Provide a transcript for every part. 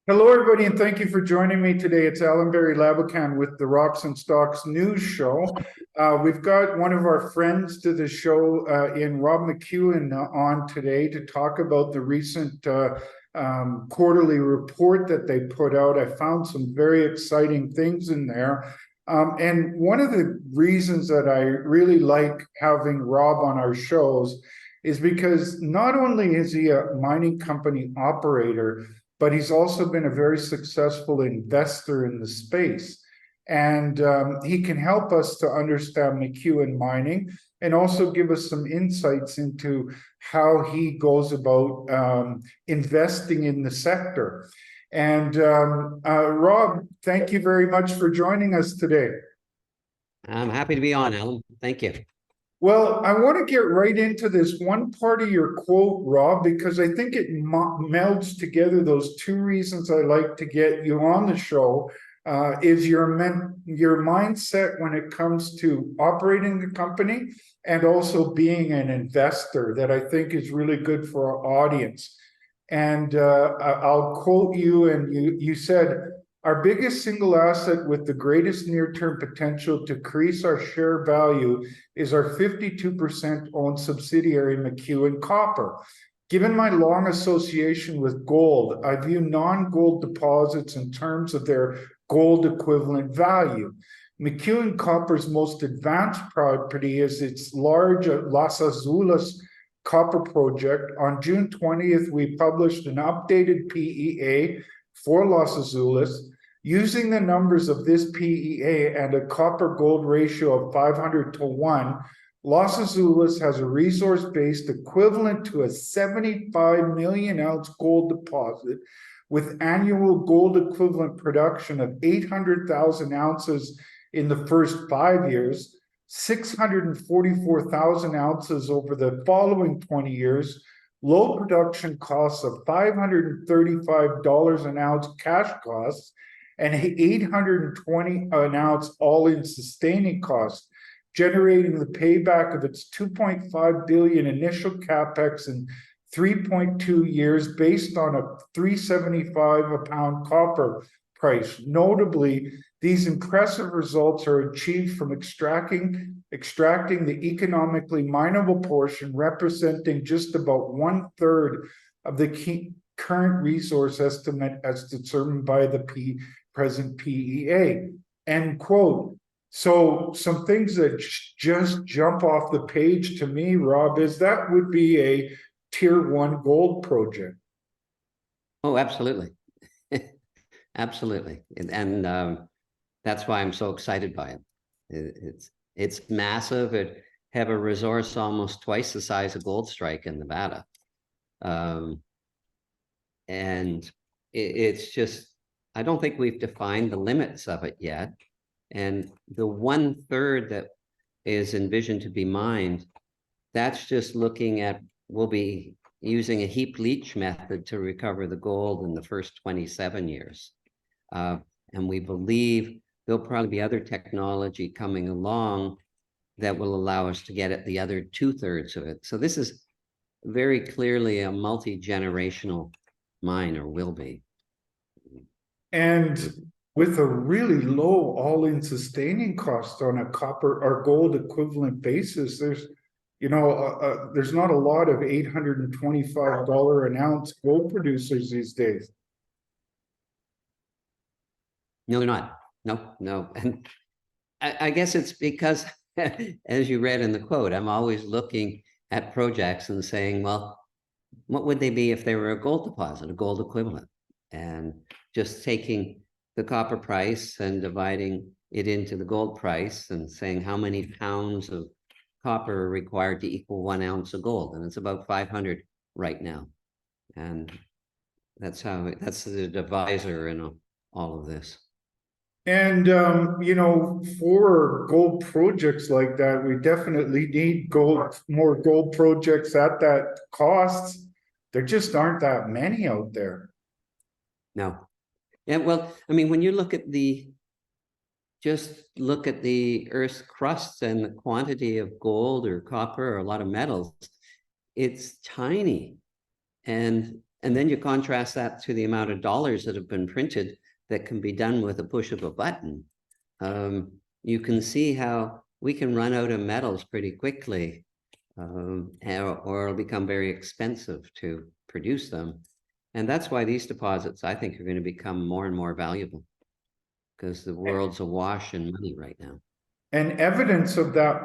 Hello, everybody, and thank you for joining me today. It's Allan Laboucan with the Rocks and Stocks News Show. We've got one of our friends to the show in Rob McEwen on today to talk about the recent quarterly report that they put out. I found some very exciting things in there. And one of the reasons that I really like having Rob on our shows is because not only is he a mining company operator, but he's also been a very successful investor in the space. And he can help us to understand McEwen Mining and also give us some insights into how he goes about investing in the sector. And Rob, thank you very much for joining us today. I'm happy to be on, Allan. Thank you. Well, I want to get right into this one part of your quote, Rob, because I think it melds together those two reasons I like to get you on the show. Is your mindset when it comes to operating the company and also being an investor that I think is really good for our audience. And I'll quote you, and you said, our biggest single asset with the greatest near-term potential to increase our share value is our 52% owned subsidiary, McEwen Copper. Given my long association with gold, I view non-gold deposits in terms of their gold equivalent value. McEwen Copper's most advanced property is its large Las Azules copper project. On June 20th, we published an updated PEA for Las Azules. Using the numbers of this PEA and a copper gold ratio of 500 to 1, Las Azules has a resource base equivalent to a 75 million ounce gold deposit with annual gold equivalent production of 800,000 ounces in the first 5 years, 644,000 ounces over the following 20 years, low production costs of $535 an ounce cash costs, and 820 an ounce all-in sustaining costs, generating the payback of its 2.5 billion initial capex in 3.2 years based on a 375 a pound copper price. Notably, these impressive results are achieved from extracting the economically mineable portion, representing just about 1/3 of the current resource estimate as determined by the present PEA, end quote. So some things that just jump off the page to me, Rob, is that would be a tier 1 gold project. Oh, absolutely. Absolutely. And that's why I'm so excited by it. It's massive. It have a resource almost twice the size of Goldstrike in Nevada. And it's just, I don't think we've defined the limits of it yet. And the 1/3 that is envisioned to be mined, that's just looking at, we'll be using a heap leach method to recover the gold in the first 27 years. And we believe there'll probably be other technology coming along that will allow us to get at the other 2/3 of it. So this is very clearly a multi-generational mine, or will be. And with a really low all-in sustaining cost on a copper or gold equivalent basis, there's not a lot of $825 an ounce gold producers these days. No, they're not. No. And I guess it's because, as you read in the quote, I'm always looking at projects and saying, well, what would they be if they were a gold deposit, a gold equivalent? And just taking the copper price and dividing it into the gold price and saying how many pounds of copper are required to equal 1 ounce of gold. And it's about 500 right now. And that's the divisor in all of this. And, for gold projects like that, we definitely need more gold projects at that cost. There just aren't that many out there. No. Yeah, well, I mean, when you look at just look at the Earth's crust and the quantity of gold or copper or a lot of metals, it's tiny. And And then you contrast that to the amount of dollars that have been printed that can be done with a push of a button. You can see how we can run out of metals pretty quickly, or it'll become very expensive to produce them. And that's why these deposits, I think, are going to become more and more valuable, because the world's awash in money right now. And evidence of that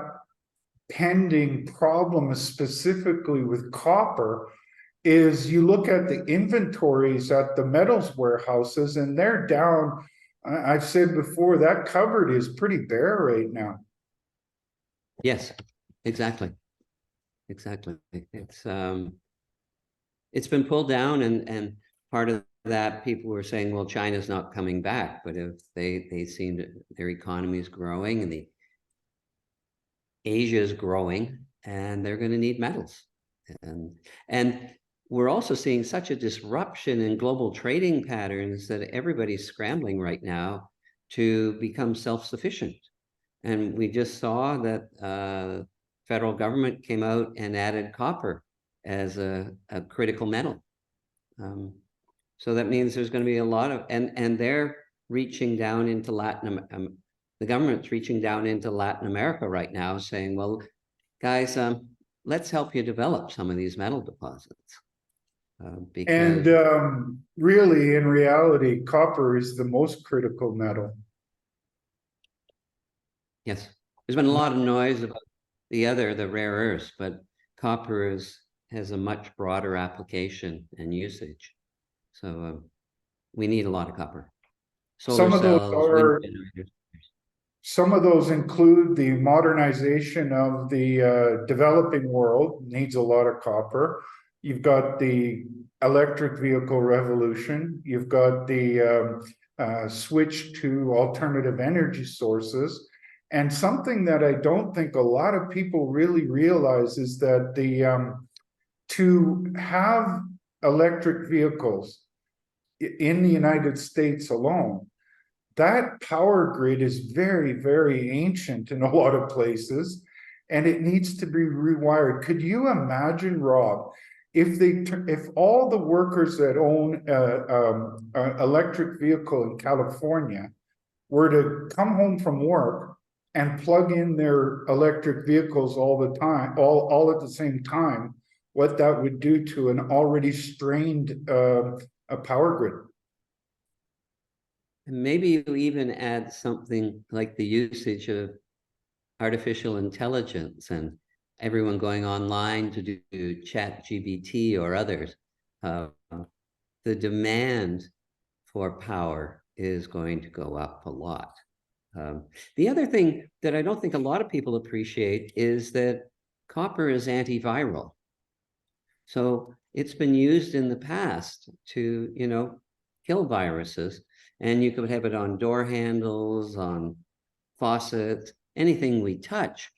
pending problem, specifically with copper, is you look at the inventories at the metals warehouses, and they're down. I've said before, that cupboard is pretty bare right now. Yes, exactly. Exactly. It's been pulled down, and part of that, people were saying, well, China's not coming back, but if they seem to, their economy is growing, and Asia is growing, and they're going to need metals. And we're also seeing such a disruption in global trading patterns that everybody's scrambling right now to become self-sufficient. And we just saw that federal government came out and added copper as a critical metal. So that means there's going to be a lot of, and they're reaching down into the government's reaching down into Latin America right now, saying, well, guys, let's help you develop some of these metal deposits. And really, in reality, copper is the most critical metal. Yes, there's been a lot of noise about the rare earths, but copper has a much broader application and usage. So we need a lot of copper. Solar cells, wind generators. Some of those include the modernization of the developing world, needs a lot of copper. You've got the electric vehicle revolution. You've got the switch to alternative energy sources. And something that I don't think a lot of people really realize is that to have electric vehicles in the United States alone, that power grid is very, very ancient in a lot of places, and it needs to be rewired. Could you imagine, Rob, if all the workers that own an electric vehicle in California were to come home from work and plug in their electric vehicles all the time, all at the same time, what that would do to an already strained power grid? And maybe you even add something like the usage of artificial intelligence and everyone going online to do ChatGPT or others. The demand for power is going to go up a lot. The other thing that I don't think a lot of people appreciate is that copper is antiviral. So it's been used in the past to, kill viruses. And you could have it on door handles, on faucets, anything we touch,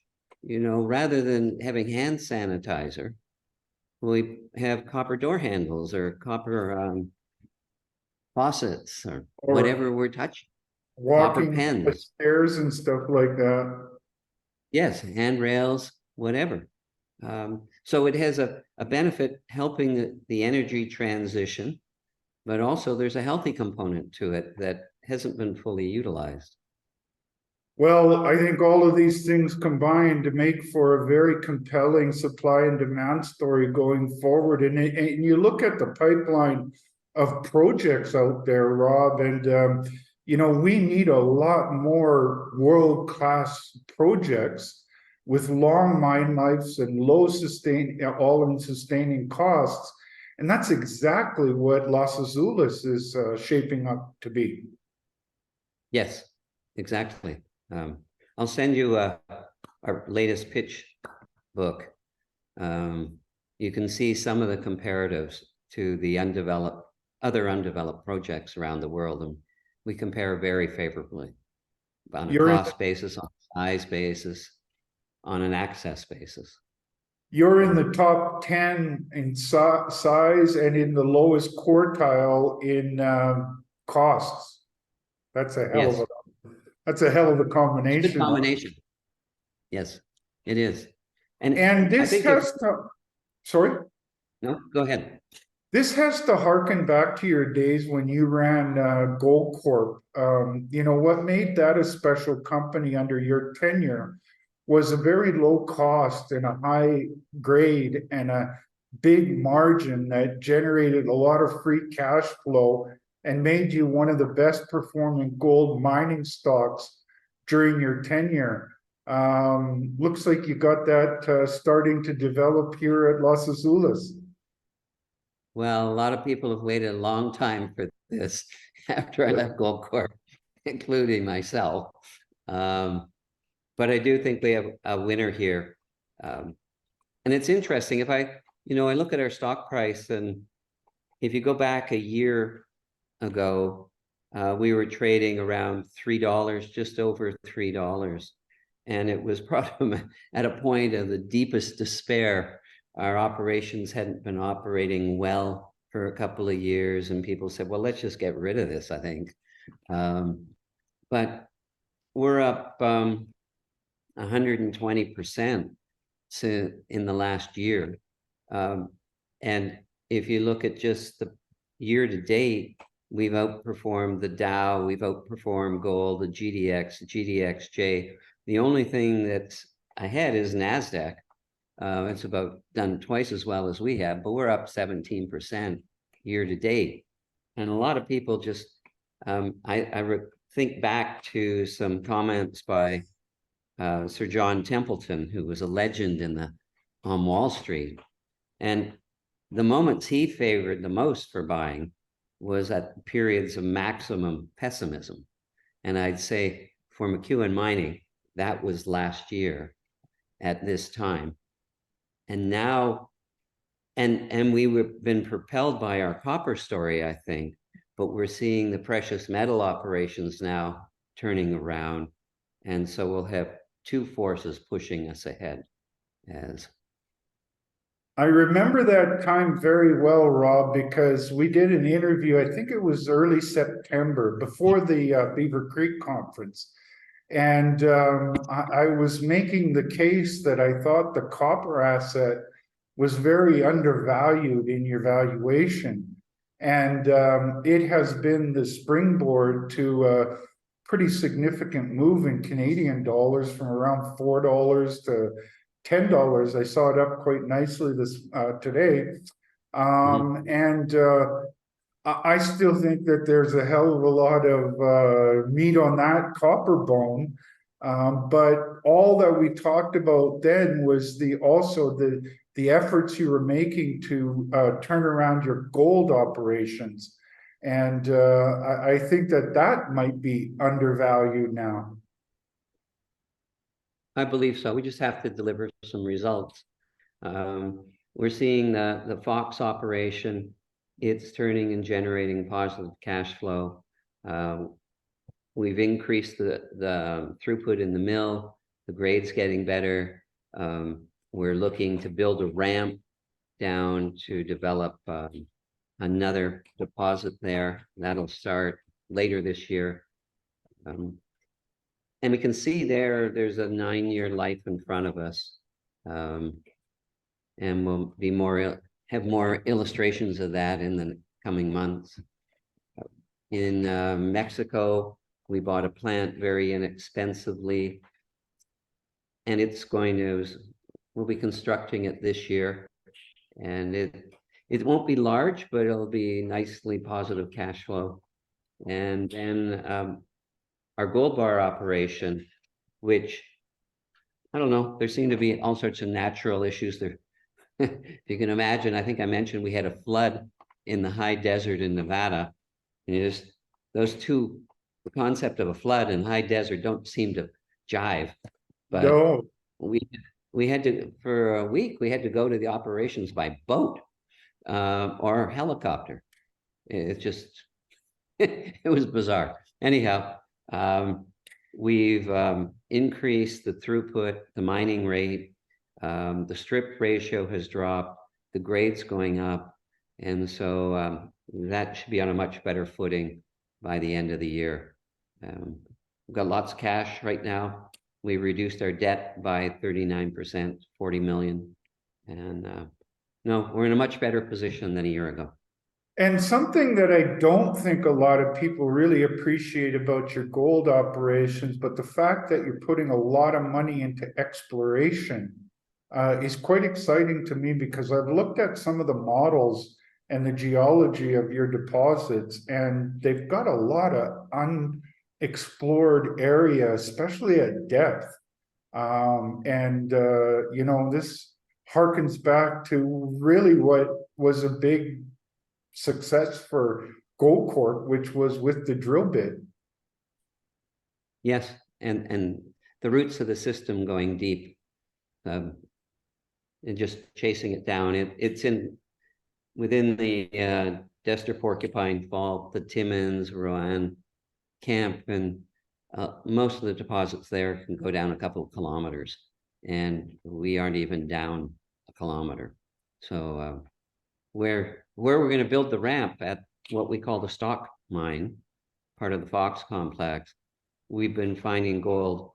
rather than having hand sanitizer, we have copper door handles or copper faucets or whatever we're touching. Copper pens. Walking stairs and stuff like that. Yes, handrails, whatever. So it has a benefit helping the energy transition, but also there's a healthy component to it that hasn't been fully utilized. Well, I think all of these things combine to make for a very compelling supply and demand story going forward. And you look at the pipeline of projects out there, Rob, and we need a lot more world-class projects with long mine lives and low all-in sustaining costs. And that's exactly what Los Azules is shaping up to be. Yes, exactly. I'll send you our latest pitch book. You can see some of the comparatives to the other undeveloped projects around the world, and we compare very favorably on a cost basis, on a size basis, on an access basis. You're in the top 10 in size and in the lowest quartile in costs. That's a hell of a combination. It's a good combination. Yes, it is. And this has sorry? No, go ahead. This has to harken back to your days when you ran Gold Corp. You know, what made that a special company under your tenure was a very low cost and a high grade and a big margin that generated a lot of free cash flow and made you one of the best performing gold mining stocks during your tenure. Looks like you got that starting to develop here at Los Azules. Well, a lot of people have waited a long time for this after I left Gold Corp, including myself. But I do think we have a winner here. And it's interesting, if I look at our stock price, and if you go back a year ago, we were trading around $3, just over $3. And it was probably at a point of the deepest despair. Our operations hadn't been operating well for a couple of years, and people said, well, let's just get rid of this, I think. But we're up 120% in the last year. And if you look at just the year to date, we've outperformed the Dow, we've outperformed gold, the GDX, the GDXJ. The only thing that's ahead is NASDAQ. It's about done twice as well as we have, but we're up 17% year to date. And a lot of people just, think back to some comments by Sir John Templeton, who was a legend on Wall Street. And the moments he favored the most for buying was at periods of maximum pessimism. And I'd say for McEwen Mining, that was last year at this time. And now, and we've been propelled by our copper story, I think, but we're seeing the precious metal operations now turning around. And so we'll have two forces pushing us ahead. I remember that time very well, Rob, because we did an interview, I think it was early September, before the Beaver Creek conference. And I was making the case that I thought the copper asset was very undervalued in your valuation. And it has been the springboard to a pretty significant move in Canadian dollars from around $4 to $10. I saw it up quite nicely today. And I still think that there's a hell of a lot of meat on that copper bone. But all that we talked about then was also the efforts you were making to turn around your gold operations. And I think that might be undervalued now. I believe so. We just have to deliver some results. We're seeing the Fox operation, it's turning and generating positive cash flow. We've increased the throughput in the mill, the grade's getting better. We're looking to build a ramp down to develop another deposit there. That'll start later this year. And we can see there's a 9-year life in front of us. And we'll have more illustrations of that in the coming months. In Mexico, we bought a plant very inexpensively, and we'll be constructing it this year. And it won't be large, but it'll be nicely positive cash flow. And then our gold bar operation, which, I don't know, there seem to be all sorts of natural issues there. If you can imagine, I think I mentioned we had a flood in the high desert in Nevada. And the concept of a flood and high desert don't seem to jive. But No. we had to, for a week, we had to go to the operations by boat or helicopter. It just, it was bizarre. Anyhow, we've increased the throughput, the mining rate, the strip ratio has dropped, the grade's going up, and so that should be on a much better footing by the end of the year. We've got lots of cash right now. We reduced our debt by 39%, 40 million, and no, we're in a much better position than a year ago. And something that I don't think a lot of people really appreciate about your gold operations, but the fact that you're putting a lot of money into exploration is quite exciting to me, because I've looked at some of the models and the geology of your deposits, and they've got a lot of unexplored area, especially at depth. You know, this harkens back to really what was a big success for Gold Corp, which was with the drill bit. Yes, and the roots of the system going deep, and just chasing it down. It's within the Dester Porcupine Fault, the Timmins, Rowan, Camp, and most of the deposits there can go down a couple of kilometers, and we aren't even down a kilometer. So where we're going to build the ramp at what we call the Stock Mine, part of the Fox complex, we've been finding gold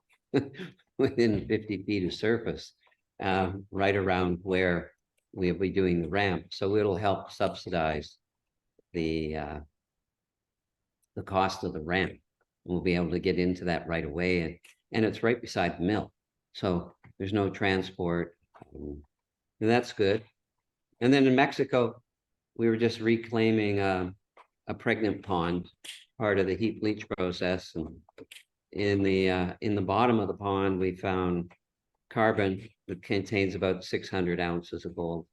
within 50 feet of surface, right around where we'll be doing the ramp. So it'll help subsidize the cost of the ramp. We'll be able to get into that right away, and it's right beside the mill, so there's no transport, and that's good. And then in Mexico, we were just reclaiming a pregnant pond, part of the heap leach process, and in the bottom of the pond we found carbon that contains about 600 ounces of gold,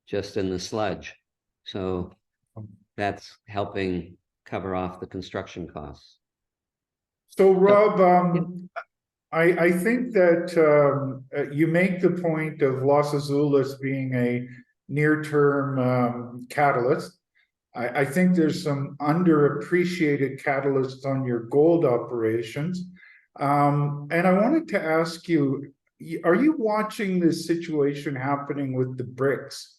just in the sludge. So that's helping cover off the construction costs. So Rob, I think that you make the point of Los Azules being a near-term catalyst. I think there's some underappreciated catalysts on your gold operations. And I wanted to ask you, are you watching this situation happening with the BRICS?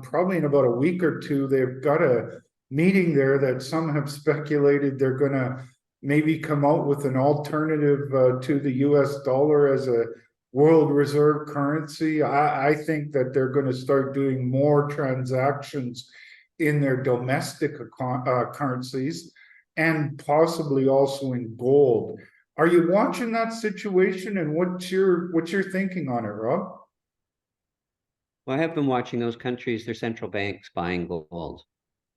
Probably in about a week or two, they've got a meeting there that some have speculated they're going to maybe come out with an alternative to the US dollar as a world reserve currency. I think that they're going to start doing more transactions in their domestic currencies, and possibly also in gold. Are you watching that situation, and what's your thinking on it, Rob? Well, I have been watching those countries, their central banks buying gold,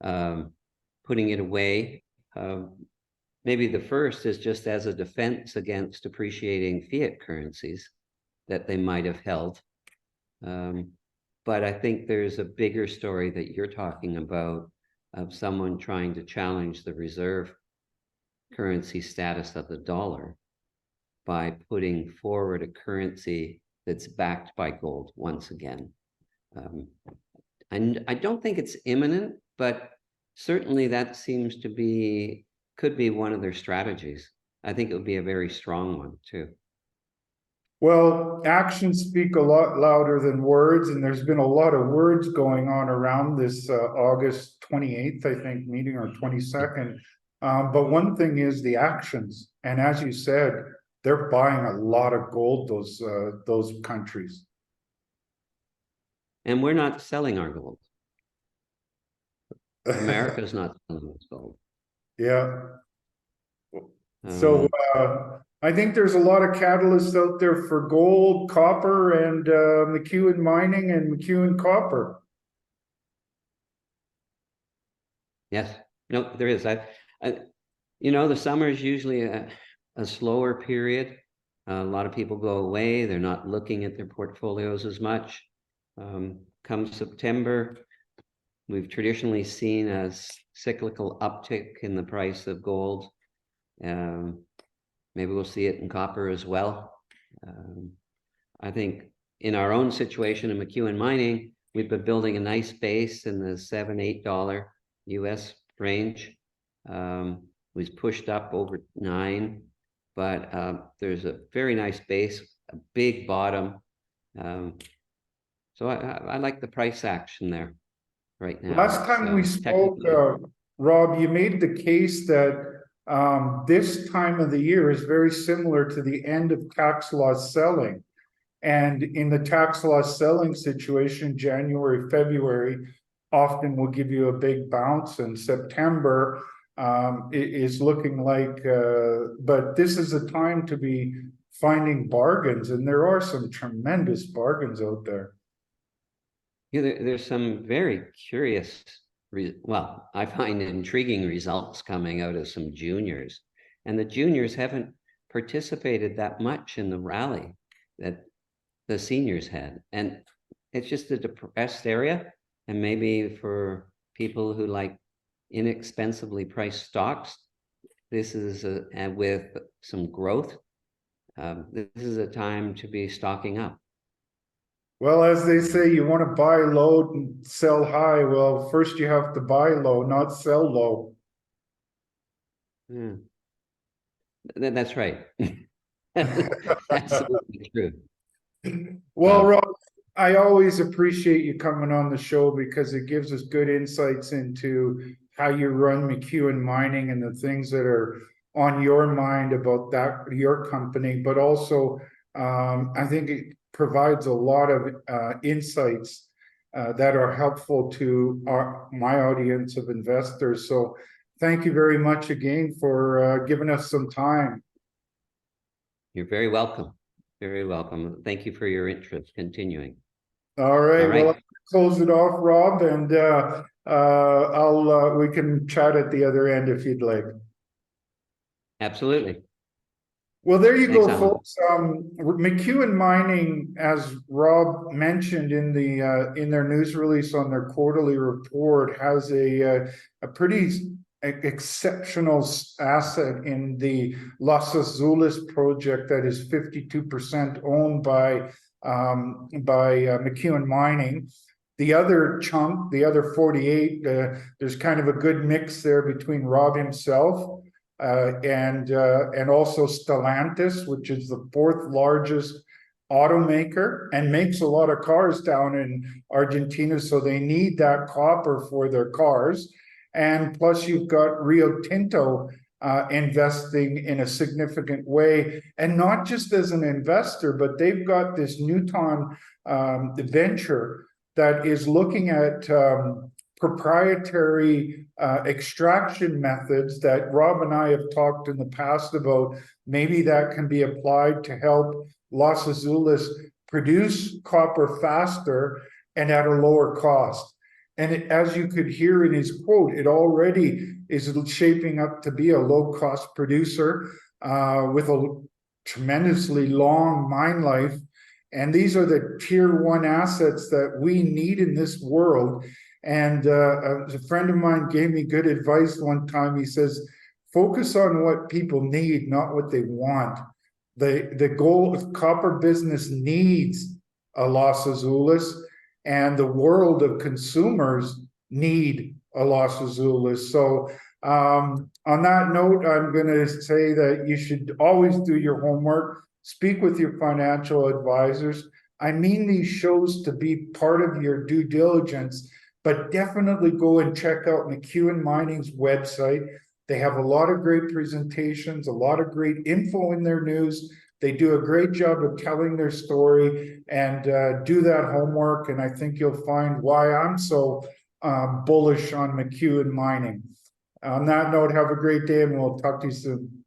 putting it away. Maybe the first is just as a defense against appreciating fiat currencies that they might have held. But I think there's a bigger story that you're talking about, of someone trying to challenge the reserve currency status of the dollar by putting forward a currency that's backed by gold once again. And I don't think it's imminent, but certainly that seems to be, could be one of their strategies. I think it would be a very strong one too. Well, actions speak a lot louder than words, and there's been a lot of words going on around this August 28th, I think, meeting, or 22nd. But one thing is the actions, and as you said, they're buying a lot of gold, those countries. And we're not selling our gold. America's not selling its gold. Yeah. So I think there's a lot of catalysts out there for gold, copper, and McEwan Mining and McEwen Copper. Yes, no, there is. You know, the summer is usually a slower period. A lot of people go away. They're not looking at their portfolios as much. Come September, we've traditionally seen a cyclical uptick in the price of gold. Maybe we'll see it in copper as well. I think in our own situation in McEwen Mining, we've been building a nice base in the $7-8 US range. We've pushed up over 9, but there's a very nice base, a big bottom. So I like the price action there right now. Last time we spoke, Rob, you made the case that this time of the year is very similar to the end of tax loss selling. And in the tax loss selling situation, January, February, often will give you a big bounce, and September is looking like, but this is a time to be finding bargains, and there are some tremendous bargains out there. Yeah, there's some very curious, well, I find intriguing results coming out of some juniors, and the juniors haven't participated that much in the rally that the seniors had, and it's just a depressed area. And maybe for people who like inexpensively priced stocks, this is and with some growth, this is a time to be stocking up. Well, as they say, you want to buy low and sell high. Well, first you have to buy low, not sell low. Yeah. That's right. Absolutely true. Well, Rob, I always appreciate you coming on the show because it gives us good insights into how you run McEwen Mining and the things that are on your mind about that, your company, but also I think it provides a lot of insights that are helpful to my audience of investors. So thank you very much again for giving us some time. You're very welcome. Very welcome. Thank you for your interest. Continuing. All right. All right. Well, I'll close it off, Rob, and we can chat at the other end if you'd like. Absolutely. Well, there you Thanks, go, Allan. folks. McEwen Mining, as Rob mentioned in their news release on their quarterly report, has a pretty exceptional asset in the Los Azules project that is 52% owned by McEwen Mining. The other chunk, the other 48, there's kind of a good mix there between Rob himself and also Stellantis, which is the fourth largest automaker and makes a lot of cars down in Argentina, so they need that copper for their cars. And plus you've got Rio Tinto investing in a significant way, and not just as an investor, but they've got this Newton venture that is looking at proprietary extraction methods that Rob and I have talked in the past about. Maybe that can be applied to help Los Azules produce copper faster and at a lower cost. And as you could hear in his quote, it already is shaping up to be a low-cost producer with a tremendously long mine life. And these are the tier one assets that we need in this world. And a friend of mine gave me good advice one time. He says, focus on what people need, not what they want. The gold copper business needs a Los Azules, and the world of consumers need a Los Azules. So on that note, I'm going to say that you should always do your homework, speak with your financial advisors. I mean these shows to be part of your due diligence, but definitely go and check out McEwen Mining's website. They have a lot of great presentations, a lot of great info in their news. They do a great job of telling their story, and do that homework. And I think you'll find why I'm so bullish on McEwen Mining. On that note, have a great day, and we'll talk to you soon.